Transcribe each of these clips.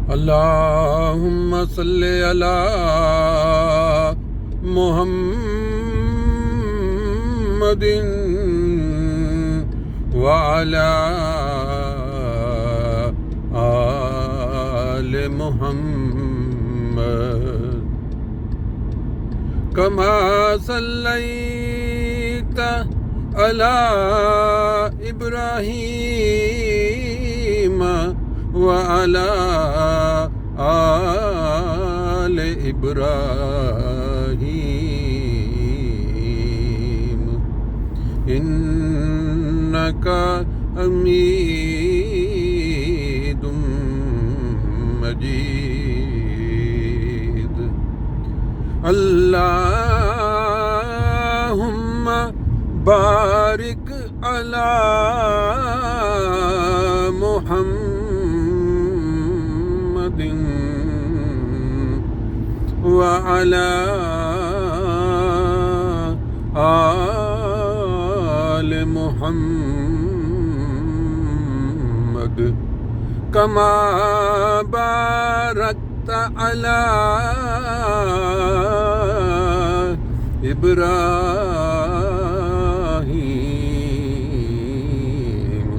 अल्लाहुम्मा सल्ले अला मुहम्मदिन व अला आले मुहम्मद कमा सल्लैता अला इब्राहीम व अला आले इब्राहीम इन्नका हमीदुम मजीद। अल्लाहुम्मा बारिक अला मुहम्मदिन व अला आले मुहम्मद कमा बारकता अला इब्राहीम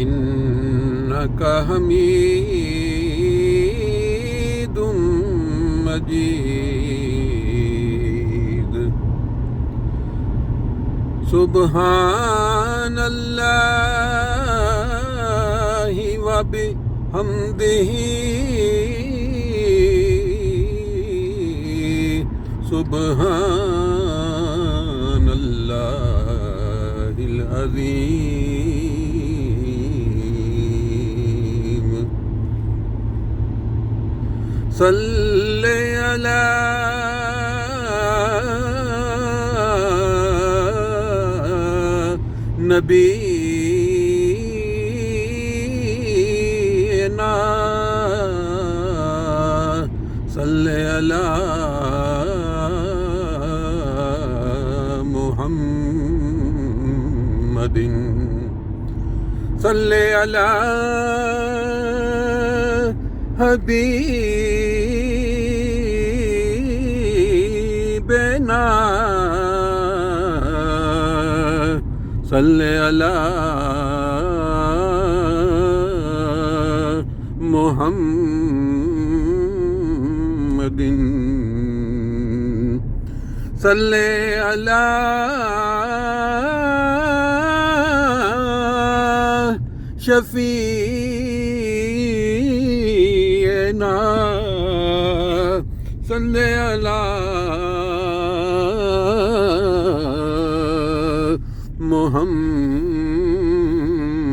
इन्नका हमीदुम मजीद। सुब्हानल्लाहि व बिहम्दिही सुब्हानल्लाहिल अज़ीम। सल्ले अला नबीना सल्ले अला मुहम्मदिन सल्ले अला हबीबना सल्ले अला मुहम्मदिन सल्ले अला शफीना सल्ले अला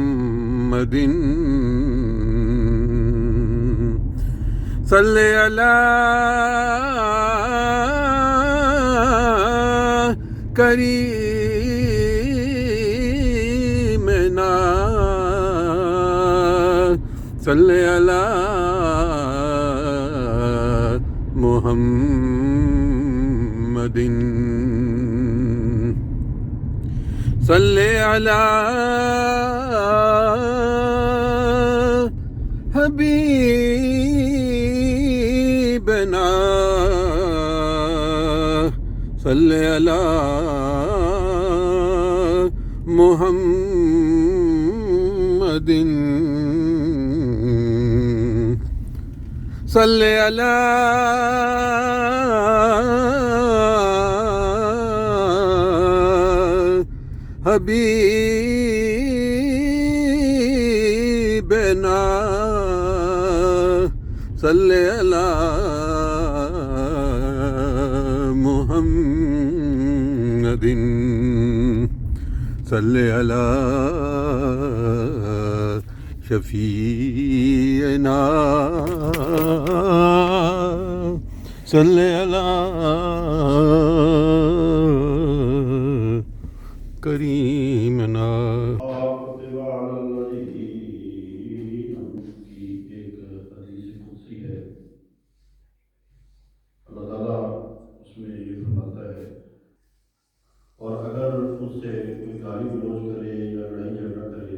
मुहम्मदिन सल्ले अला करीमना सल्ले अला मुहम्मदिन सल्ले अला हबीबना सल्ले अला मुहम्मदिन सल्ले अला हबीबना सल्ले अला मुहम्मदिन सल्ले अला शफीना सल्ले अला करीमना। एक हदीस कुदसी है। अल्लाह ताला उसमें ये फरमाता है, और अगर मुझसे कोई गाली गलौज करे या लड़ाई झगड़ा करे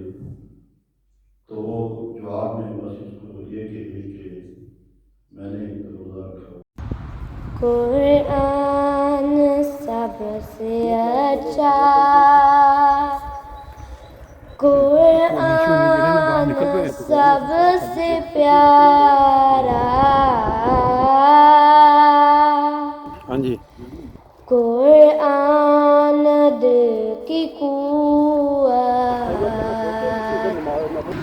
सबसे प्यारा हाँ जी कुरान दिल की कुव्वत,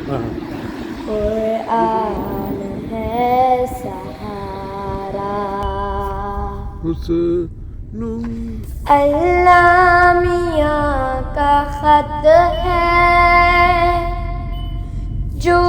हाँ कुरान है सहारा। हुस्न अल्लाह मियाँ का खत है जो